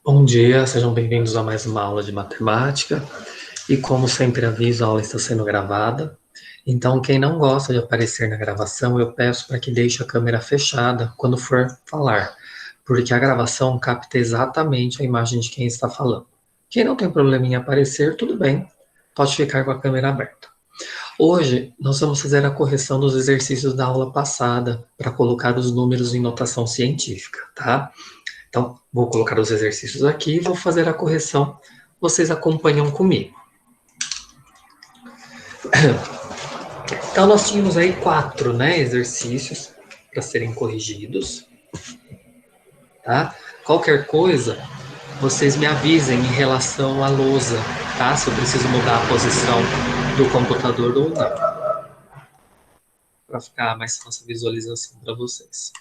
Bom dia, sejam bem-vindos a mais uma aula de matemática. E como sempre aviso, a aula está sendo gravada. Então, quem não gosta de aparecer na gravação, eu peço para que deixe a câmera fechada quando for falar, porque a gravação capta exatamente a imagem de quem está falando. Quem não tem problema em aparecer, tudo bem, pode ficar com a câmera aberta. Hoje, nós vamos fazer a correção dos exercícios da aula passada para colocar os números em notação científica, tá? Então, vou colocar os exercícios aqui e vou fazer a correção. Vocês acompanham comigo. Então, nós tínhamos aí 4, né, exercícios para serem corrigidos. Tá? Qualquer coisa, vocês me avisem em relação à lousa, tá? Se eu preciso mudar a posição do computador ou não. Para ficar mais fácil a visualização para vocês.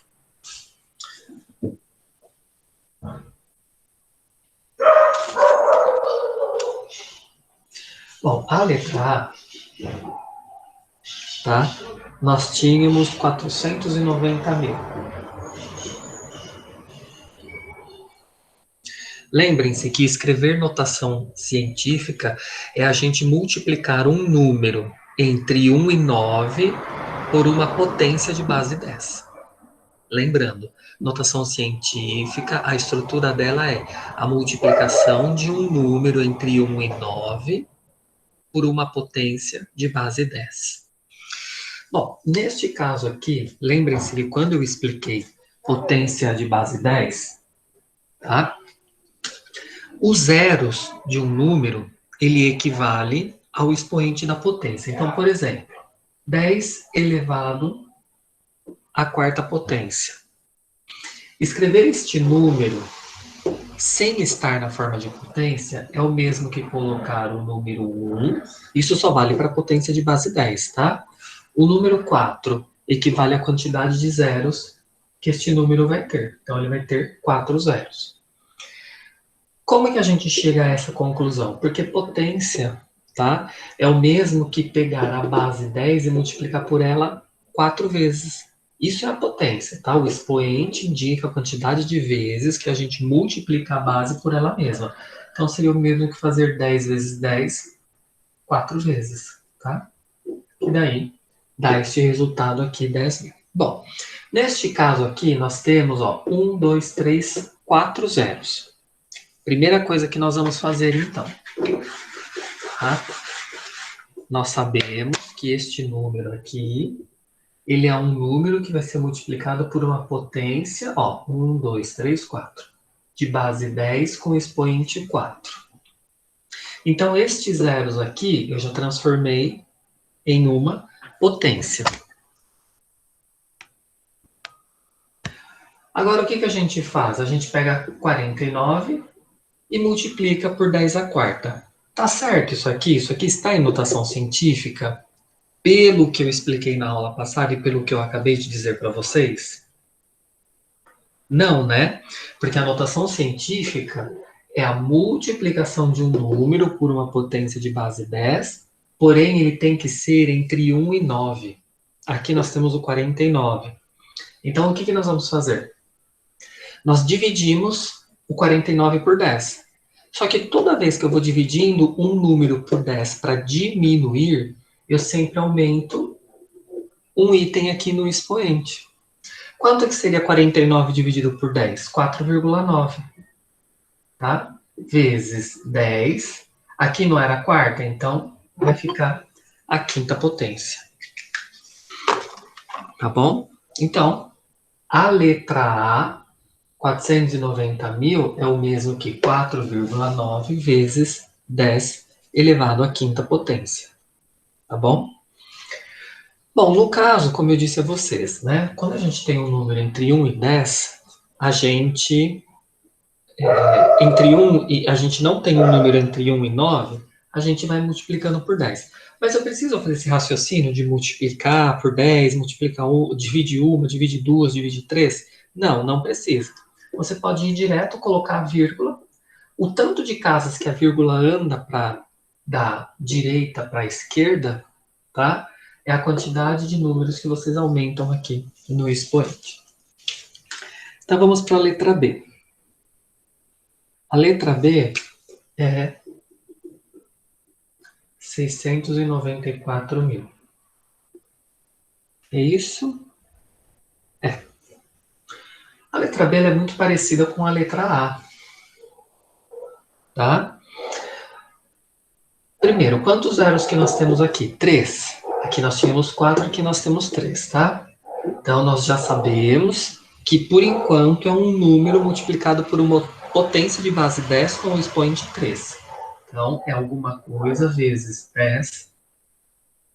Bom, a letra A, tá? Nós tínhamos 490 mil. Lembrem-se que escrever notação científica é a gente multiplicar um número entre 1 e 9 por uma potência de base 10. Lembrando, notação científica, a estrutura dela é a multiplicação de um número entre 1 e 9 por uma potência de base 10. Bom, neste caso aqui, lembrem-se que quando eu expliquei potência de base 10, tá? Os zeros de um número, ele equivale ao expoente da potência. Então, por exemplo, 10 elevado à quarta potência. Escrever este número sem estar na forma de potência é o mesmo que colocar o número 1. Isso só vale para a potência de base 10, tá? O número 4 equivale à quantidade de zeros que este número vai ter. Então, ele vai ter 4 zeros. Como é que a gente chega a essa conclusão? Porque potência, tá, é o mesmo que pegar a base 10 e multiplicar por ela 4 vezes. Isso é a potência, tá? O expoente indica a quantidade de vezes que a gente multiplica a base por ela mesma. Então, seria o mesmo que fazer 10 vezes 10, 4 vezes, tá? E daí, dá este resultado aqui, 10 mil. Bom, neste caso aqui, nós temos, ó, 1, 2, 3, 4 zeros. Primeira coisa que nós vamos fazer, então, tá? Nós sabemos que este número aqui, ele é um número que vai ser multiplicado por uma potência, ó, 1, 2, 3, 4, de base 10 com expoente 4. Então, estes zeros aqui, eu já transformei em uma potência. Agora, o que a gente faz? A gente pega 49 e multiplica por 10 à quarta. Tá certo isso aqui? Isso aqui está em notação científica? Pelo que eu expliquei na aula passada e pelo que eu acabei de dizer para vocês? Não, né? Porque a notação científica é a multiplicação de um número por uma potência de base 10, porém ele tem que ser entre 1 e 9. Aqui nós temos o 49. Então, o que nós vamos fazer? Nós dividimos o 49 por 10. Só que toda vez que eu vou dividindo um número por 10 para diminuir, eu sempre aumento um item aqui no expoente. Quanto que seria 49 dividido por 10? 4,9. Tá? Vezes 10. Aqui não era a quarta, então vai ficar a quinta potência. Tá bom? Então, a letra A, 490 mil, é o mesmo que 4,9 vezes 10 elevado à quinta potência. Tá bom? Bom, no caso, como eu disse a vocês, né? Quando a gente tem um número entre 1 e 10, a gente... entre 1 e... A gente não tem um número entre 1 e 9, a gente vai multiplicando por 10. Mas eu preciso fazer esse raciocínio de multiplicar por 10, multiplicar, divide uma, divide duas, divide três? Não, não precisa. Você pode ir direto, colocar a vírgula. O tanto de casas que a vírgula anda da direita para a esquerda, tá? É a quantidade de números que vocês aumentam aqui no expoente. Então, vamos para a letra B. A letra B é 694.000. É isso? É. A letra B é muito parecida com a letra A, tá? Primeiro, quantos zeros que nós temos aqui? 3. Aqui nós tínhamos 4, aqui nós temos 3, tá? Então, nós já sabemos que, por enquanto, é um número multiplicado por uma potência de base 10 com o expoente 3. Então, é alguma coisa vezes 10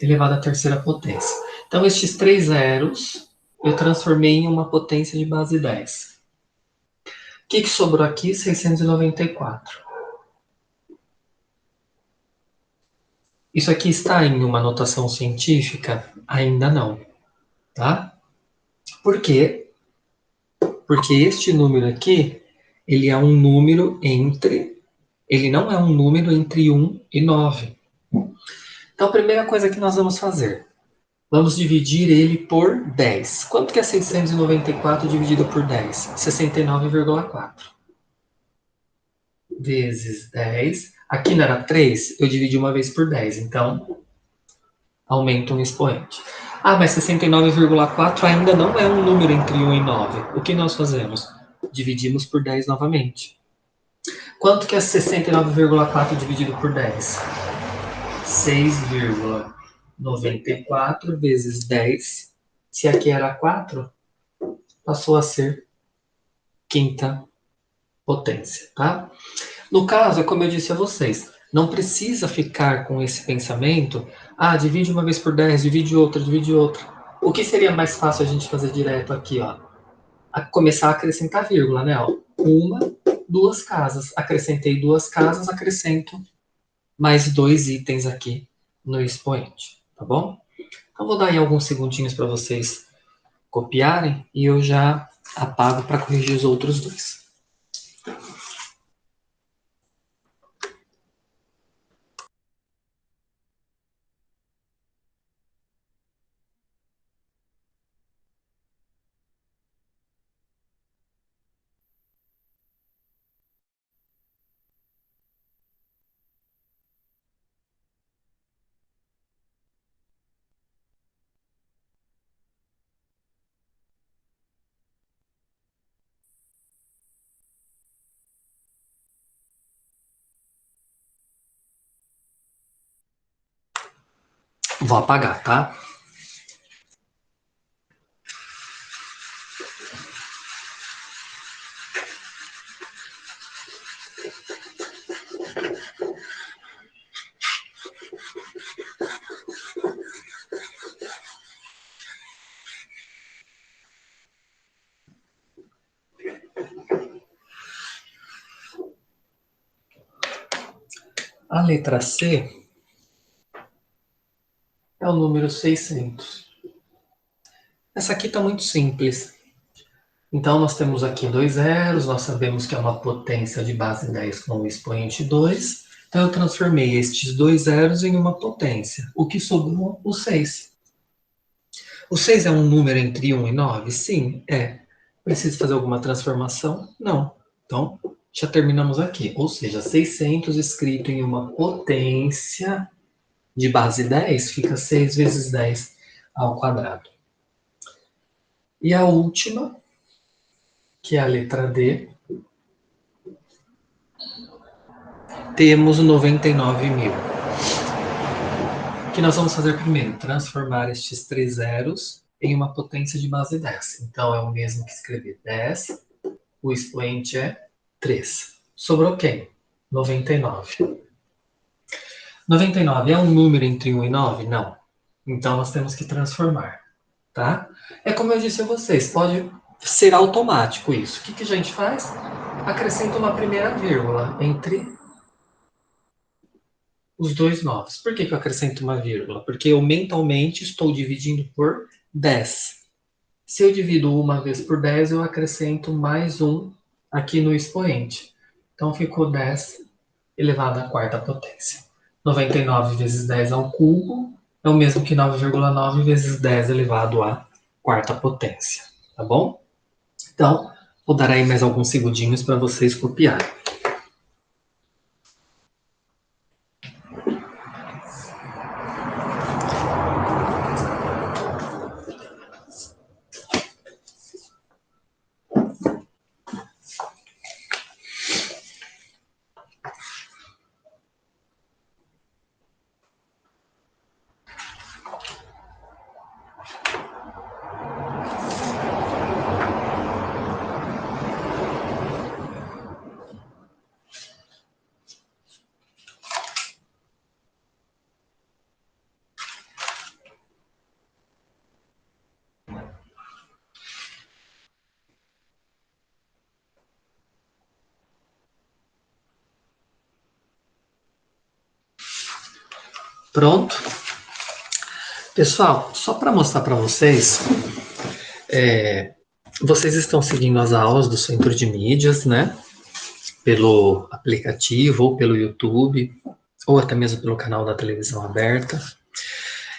elevado à terceira potência. Então, estes 3 zeros eu transformei em uma potência de base 10. O que sobrou aqui? 694. Isso aqui está em uma notação científica? Ainda não, tá? Por quê? Porque este número aqui, ele é um número entre... Ele não é um número entre 1 e 9. Então, a primeira coisa que nós vamos fazer, vamos dividir ele por 10. Quanto que é 694 dividido por 10? 69,4. Vezes 10. Aqui não era 3, eu dividi uma vez por 10, então aumenta um expoente. Ah, mas 69,4 ainda não é um número entre 1 e 9. O que nós fazemos? Dividimos por 10 novamente. Quanto que é 69,4 dividido por 10? 6,94 vezes 10. Se aqui era 4, passou a ser quinta potência, tá? No caso, é como eu disse a vocês, não precisa ficar com esse pensamento, divide uma vez por 10, divide outra, divide outra. O que seria mais fácil a gente fazer direto aqui, ó? Começar a acrescentar vírgula, né? Ó. 1, 2 casas. Acrescentei 2 casas, acrescento mais 2 itens aqui no expoente, tá bom? Então, vou dar aí alguns segundinhos para vocês copiarem e eu já apago para corrigir os outros dois. Vou apagar, tá? A letra C é o número 600. Essa aqui está muito simples. Então, nós temos aqui 2 zeros, nós sabemos que é uma potência de base 10 com o expoente 2. Então, eu transformei estes 2 zeros em uma potência. O que sobrou? O 6. O 6 é um número entre 1 e 9? Sim, é. Preciso fazer alguma transformação? Não. Então, já terminamos aqui. Ou seja, 600 escrito em uma potência de base 10 fica 6 vezes 10 ao quadrado. E a última, que é a letra D, temos 99.000. O que nós vamos fazer primeiro? Transformar estes 3 zeros em uma potência de base 10. Então, é o mesmo que escrever 10, o expoente é 3. Sobrou quem? 99. 99 é um número entre 1 e 9? Não. Então, nós temos que transformar, tá? É como eu disse a vocês, pode ser automático isso. O que a gente faz? Acrescenta uma primeira vírgula entre os dois novos. Por que eu acrescento uma vírgula? Porque eu mentalmente estou dividindo por 10. Se eu divido uma vez por 10, eu acrescento mais um aqui no expoente. Então, ficou 10 elevado à quarta potência. 99 vezes 10 ao cubo é o mesmo que 9,9 vezes 10 elevado à quarta potência. Tá bom? Então, vou dar aí mais alguns segundinhos para vocês copiarem. Pronto? Pessoal, só para mostrar para vocês, vocês estão seguindo as aulas do Centro de Mídias, né? Pelo aplicativo ou pelo YouTube, ou até mesmo pelo canal da televisão aberta.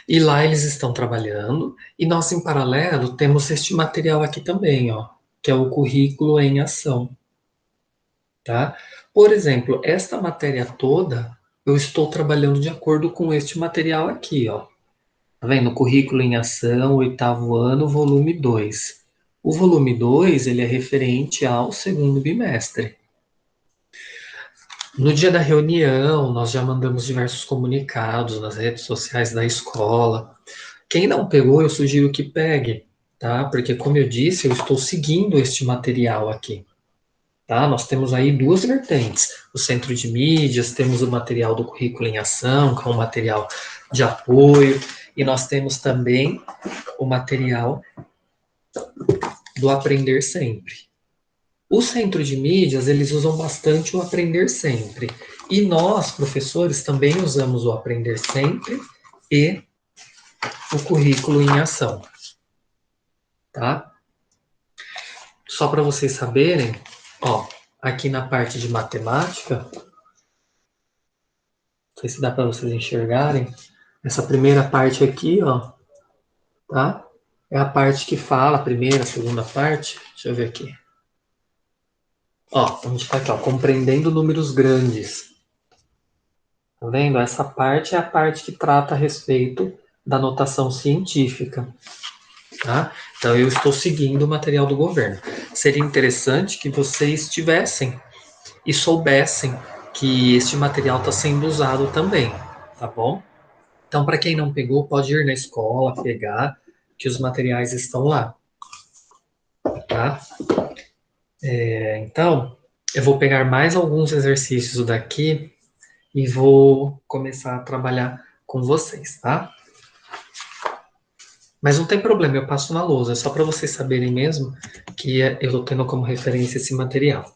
E lá eles estão trabalhando, e nós, em paralelo, temos este material aqui também, ó, que é o currículo em ação, tá? Por exemplo, esta matéria toda, eu estou trabalhando de acordo com este material aqui, ó. Tá vendo? Currículo em ação, oitavo ano, volume 2. O volume 2 ele é referente ao segundo bimestre. No dia da reunião, nós já mandamos diversos comunicados nas redes sociais da escola. Quem não pegou, eu sugiro que pegue, tá? Porque, como eu disse, eu estou seguindo este material aqui, tá? Nós temos aí duas vertentes. O Centro de Mídias, temos o material do Currículo em Ação, que é um material de apoio, e nós temos também o material do Aprender Sempre. O Centro de Mídias, eles usam bastante o Aprender Sempre. E nós, professores, também usamos o Aprender Sempre e o Currículo em Ação, tá? Só para vocês saberem, ó, aqui na parte de matemática, não sei se dá para vocês enxergarem, essa primeira parte aqui, ó, tá? É a parte que fala, a primeira, a segunda parte, deixa eu ver aqui. Ó, a gente tá aqui, ó, compreendendo números grandes. Tá vendo? Essa parte é a parte que trata a respeito da notação científica, tá? Então eu estou seguindo o material do governo. Seria interessante que vocês tivessem e soubessem que este material está sendo usado também, tá bom? Então, para quem não pegou, pode ir na escola pegar, que os materiais estão lá, tá? Então, eu vou pegar mais alguns exercícios daqui e vou começar a trabalhar com vocês, tá? Mas não tem problema, eu passo na lousa, é só para vocês saberem mesmo que eu estou tendo como referência esse material.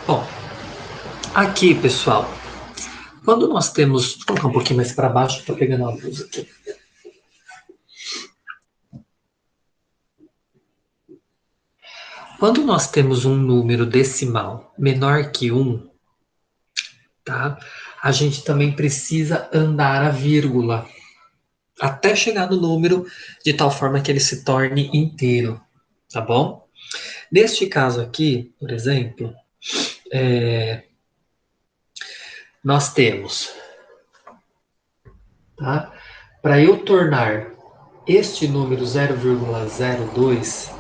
Bom, aqui, pessoal, quando nós temos. Vou colocar um pouquinho mais para baixo, estou pegando a luz aqui. Quando nós temos um número decimal menor que 1, tá? A gente também precisa andar a vírgula até chegar no número de tal forma que ele se torne inteiro, tá bom? Neste caso aqui, por exemplo, nós temos, tá? Para eu tornar este número 0,02,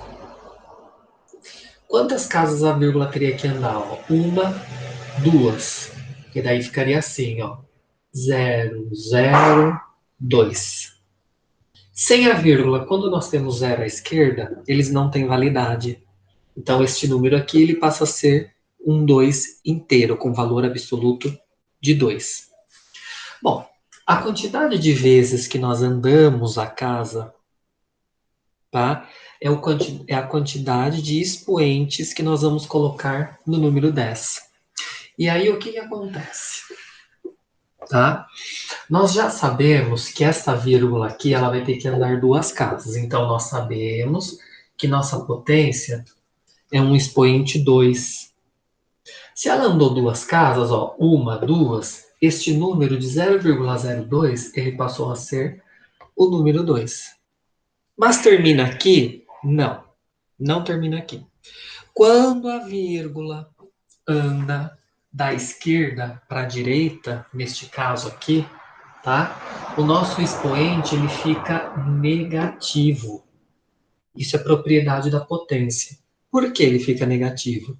quantas casas a vírgula teria que andar? Ó? Uma, duas. Que daí ficaria assim, ó. 0,02. Sem a vírgula, quando nós temos zero à esquerda, eles não têm validade. Então, este número aqui ele passa a ser um 2 inteiro, com valor absoluto de 2. Bom, a quantidade de vezes que nós andamos a casa, tá? É a quantidade de expoentes que nós vamos colocar no número 10. E aí, o que acontece? Tá? Nós já sabemos que essa vírgula aqui ela vai ter que andar duas casas. Então, nós sabemos que nossa potência é um expoente 2. Se ela andou duas casas, ó, uma, duas, este número de 0,02, ele passou a ser o número 2. Mas termina aqui? Não, não termina aqui. Quando a vírgula anda da esquerda para a direita, neste caso aqui, tá? O nosso expoente ele fica negativo. Isso é propriedade da potência. Por que ele fica negativo?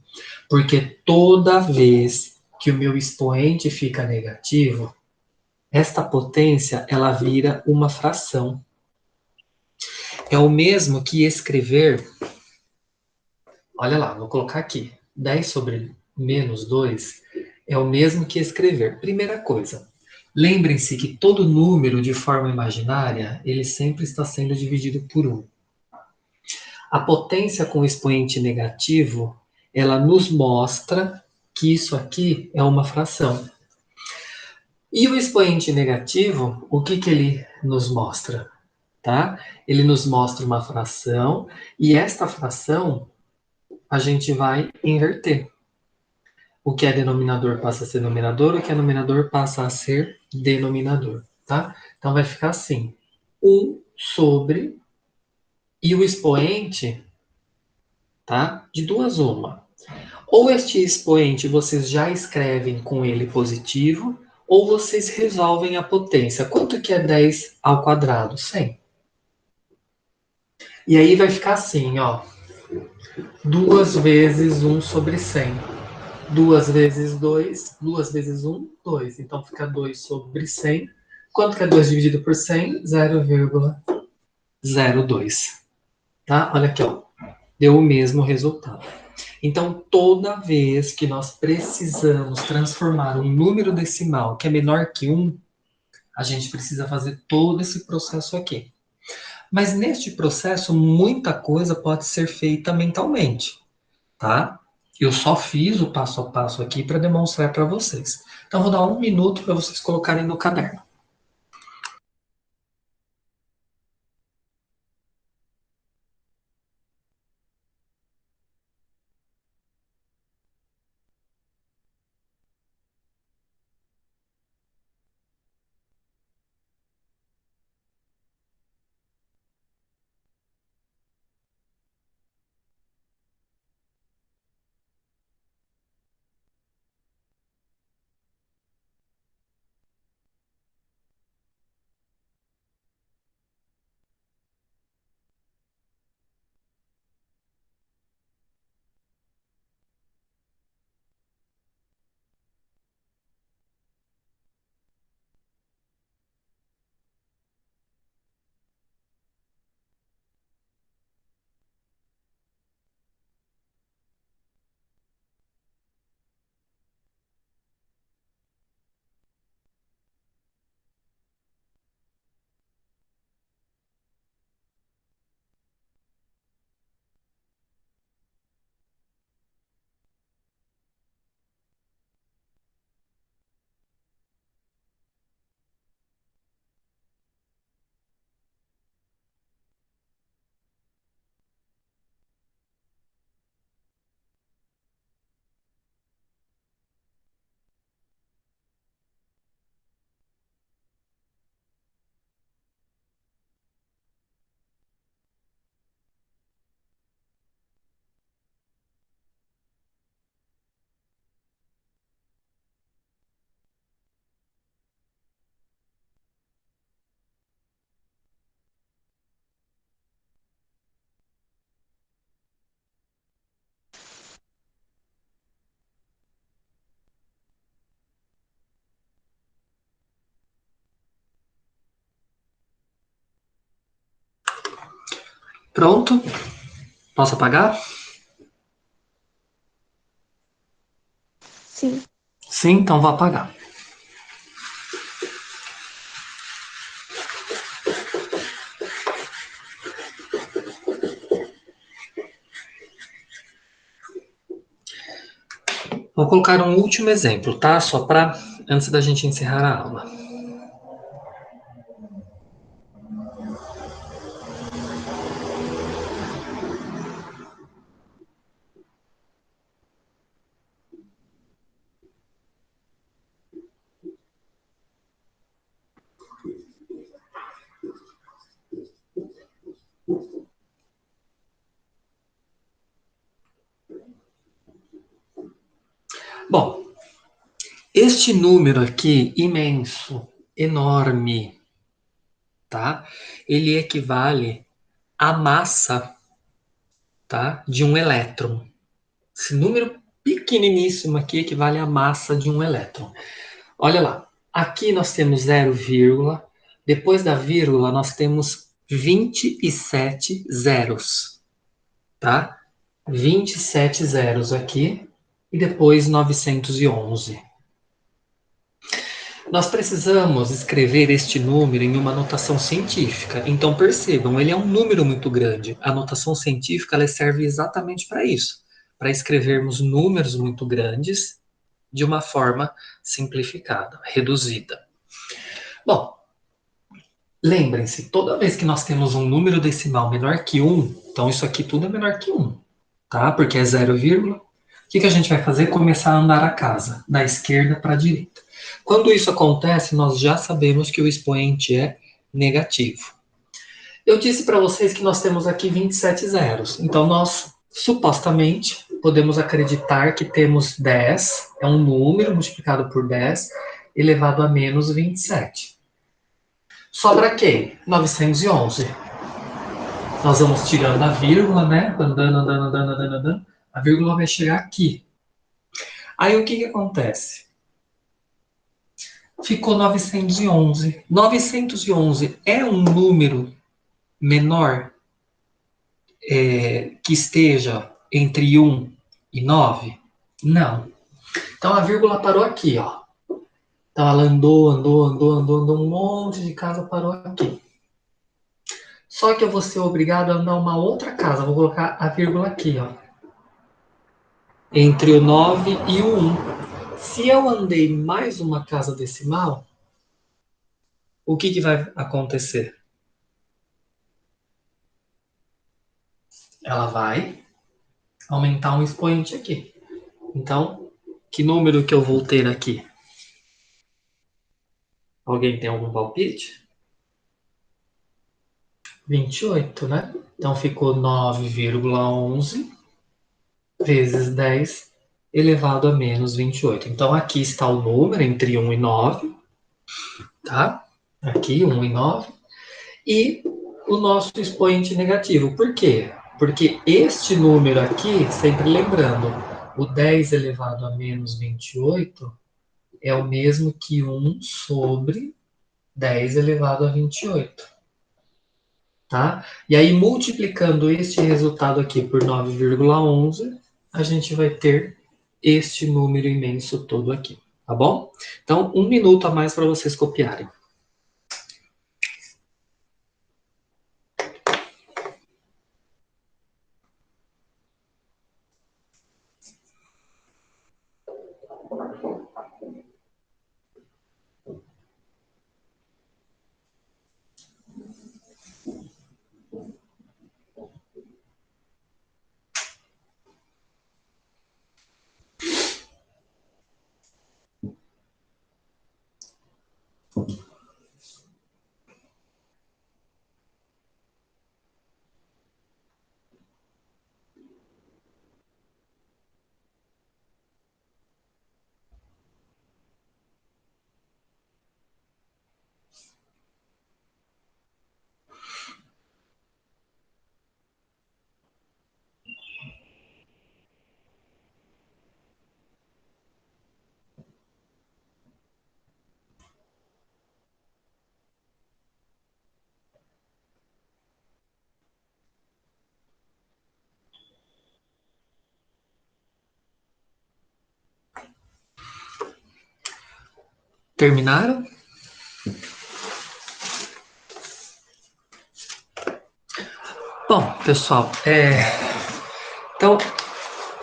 Porque toda vez que o meu expoente fica negativo, esta potência ela vira uma fração. É o mesmo que escrever, olha lá, vou colocar aqui, 10 sobre menos 2 é o mesmo que escrever. Primeira coisa, lembrem-se que todo número de forma imaginária, ele sempre está sendo dividido por um. A potência com expoente negativo, ela nos mostra que isso aqui é uma fração. E o expoente negativo, o que ele nos mostra? Tá? Ele nos mostra uma fração e esta fração a gente vai inverter. O que é denominador passa a ser numerador, o que é numerador passa a ser denominador, tá? Então vai ficar assim: 1 sobre, e o expoente, tá? De duas uma. Ou este expoente vocês já escrevem com ele positivo, ou vocês resolvem a potência. Quanto que é 10 ao quadrado? 100. E aí vai ficar assim, ó. 2 vezes 1 sobre 100. 2 vezes 2, 2 vezes 1, 2. Então fica 2 sobre 100. Quanto que é 2 dividido por 100? 0,02. Tá? Olha aqui, ó. Deu o mesmo resultado. Então, toda vez que nós precisamos transformar um número decimal que é menor que 1, a gente precisa fazer todo esse processo aqui. Mas neste processo, muita coisa pode ser feita mentalmente, tá? Eu só fiz o passo a passo aqui para demonstrar para vocês. Então, vou dar um minuto para vocês colocarem no caderno. Pronto? Posso apagar? Sim. Sim, então vou apagar. Vou colocar um último exemplo, tá? Só para antes da gente encerrar a aula. Este número aqui, imenso, enorme, tá? Ele equivale à massa, tá? De um elétron. Esse número pequeniníssimo aqui equivale à massa de um elétron. Olha lá, aqui nós temos 0, depois da vírgula nós temos 27 zeros, tá? 27 zeros aqui e depois 911. Nós precisamos escrever este número em uma notação científica. Então percebam, ele é um número muito grande. A notação científica ela serve exatamente para isso, para escrevermos números muito grandes de uma forma simplificada, reduzida. Bom, lembrem-se, toda vez que nós temos um número decimal menor que 1, então isso aqui tudo é menor que 1, tá? Porque é 0, o que a gente vai fazer? Começar a andar a casa, da esquerda para a direita. Quando isso acontece, nós já sabemos que o expoente é negativo. Eu disse para vocês que nós temos aqui 27 zeros, então nós, supostamente, podemos acreditar que temos 10, é um número multiplicado por 10, elevado a menos 27. Sobra quem? 911. Nós vamos tirando a vírgula, né? Andando. A vírgula vai chegar aqui. Aí o que acontece? Ficou 911. 911 é um número menor que esteja entre 1 e 9? Não. Então a vírgula parou aqui, ó. Então ela andou, um monte de casa parou aqui. Só que eu vou ser obrigado a andar uma outra casa. Vou colocar a vírgula aqui, ó. Entre o 9 e o 1. Se eu andei mais uma casa decimal, o que vai acontecer? Ela vai aumentar um expoente aqui. Então, que número que eu vou ter aqui? Alguém tem algum palpite? 28, né? Então ficou 9,11 vezes 10 elevado a menos 28. Então aqui está o número entre 1 e 9, tá? Aqui 1 e 9. E o nosso expoente negativo. Por quê? Porque este número aqui, sempre lembrando, o 10 elevado a menos 28 é o mesmo que 1 sobre 10 elevado a 28. Tá? E aí, multiplicando este resultado aqui por 9,11, a gente vai ter este número imenso todo aqui, tá bom? Então, 1 minuto a mais para vocês copiarem. Terminaram? Bom, pessoal, então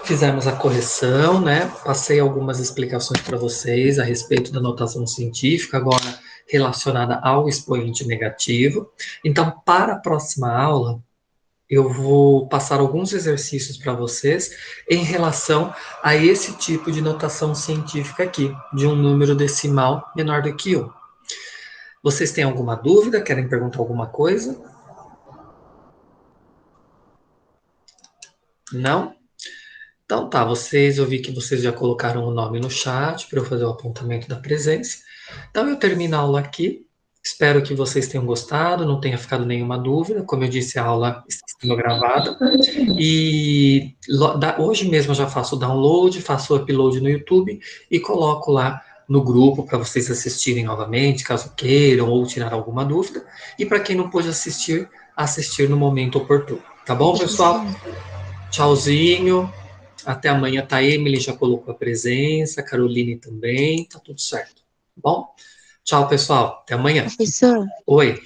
fizemos a correção, né? Passei algumas explicações para vocês a respeito da notação científica, agora relacionada ao expoente negativo. Então, para a próxima aula, eu vou passar alguns exercícios para vocês em relação a esse tipo de notação científica aqui, de um número decimal menor do que 1. Vocês têm alguma dúvida? Querem perguntar alguma coisa? Não? Então tá, eu vi que vocês já colocaram o nome no chat para eu fazer o apontamento da presença. Então eu termino a aula aqui. Espero que vocês tenham gostado, não tenha ficado nenhuma dúvida. Como eu disse, a aula está sendo gravada. E hoje mesmo eu já faço o download, faço o upload no YouTube e coloco lá no grupo para vocês assistirem novamente, caso queiram ou tirar alguma dúvida. E para quem não pôde assistir, assistir no momento oportuno. Tá bom, pessoal? Tchauzinho. Até amanhã, tá? A Emily já colocou a presença, a Caroline também, tá tudo certo. Tá bom? Tchau, pessoal. Até amanhã. Professor, Oi,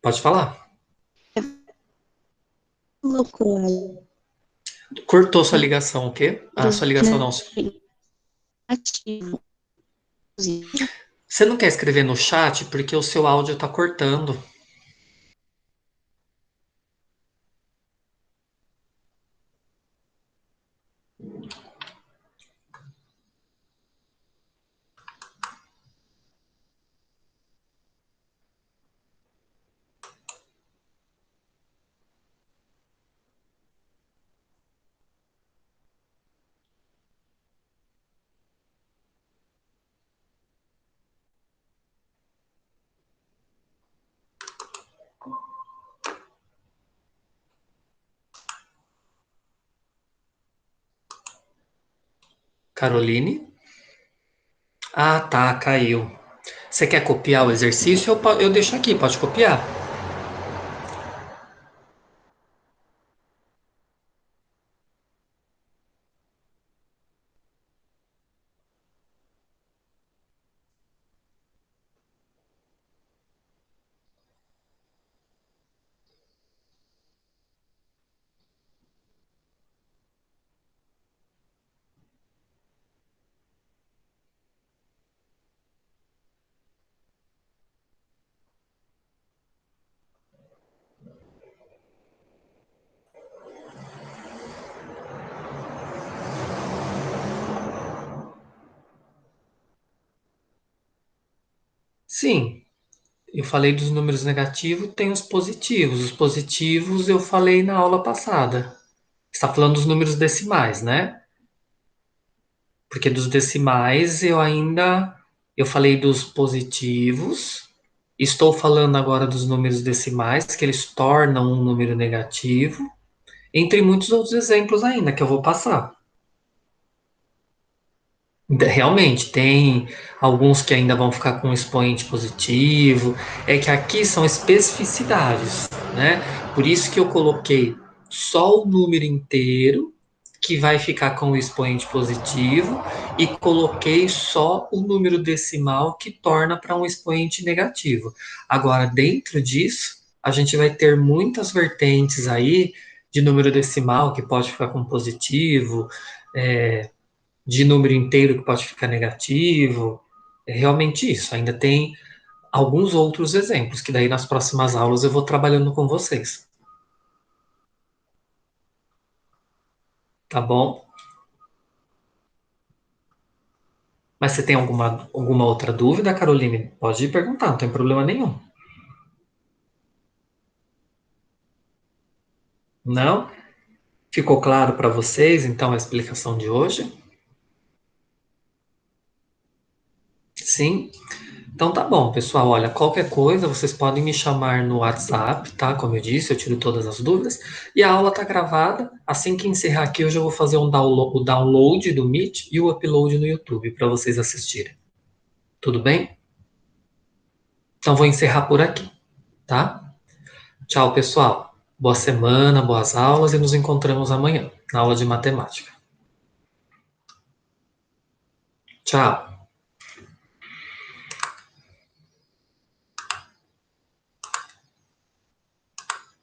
pode falar. colocou aí Cortou sua ligação, o quê? Ah, sua ligação não. ativo. Você não quer escrever no chat porque o seu áudio tá cortando. Caroline? Ah, tá, caiu. Você quer copiar o exercício? Eu deixo aqui, pode copiar. Sim, eu falei dos números negativos, tem os positivos. Os positivos eu falei na aula passada. Você está falando dos números decimais, né? Porque dos decimais eu falei dos positivos. Estou falando agora dos números decimais, que eles tornam um número negativo, entre muitos outros exemplos ainda que eu vou passar. Realmente, tem alguns que ainda vão ficar com um expoente positivo. É que aqui são especificidades, né? Por isso que eu coloquei só o número inteiro, que vai ficar com o expoente positivo, e coloquei só o número decimal, que torna para um expoente negativo. Agora, dentro disso, a gente vai ter muitas vertentes aí de número decimal, que pode ficar com positivo, é, de número inteiro que pode ficar negativo. É realmente isso. Ainda tem alguns outros exemplos, que daí nas próximas aulas eu vou trabalhando com vocês. Tá bom? Mas você tem alguma outra dúvida, Caroline? Pode ir perguntar, não tem problema nenhum. Não? Ficou claro para vocês, então, a explicação de hoje? Sim? Então tá bom, pessoal. Olha, qualquer coisa vocês podem me chamar no WhatsApp, tá? Como eu disse, eu tiro todas as dúvidas. E a aula tá gravada. Assim que encerrar aqui, eu já vou fazer o download do Meet e o upload no YouTube para vocês assistirem. Tudo bem? Então vou encerrar por aqui, tá? Tchau, pessoal. Boa semana, boas aulas e nos encontramos amanhã na aula de matemática. Tchau.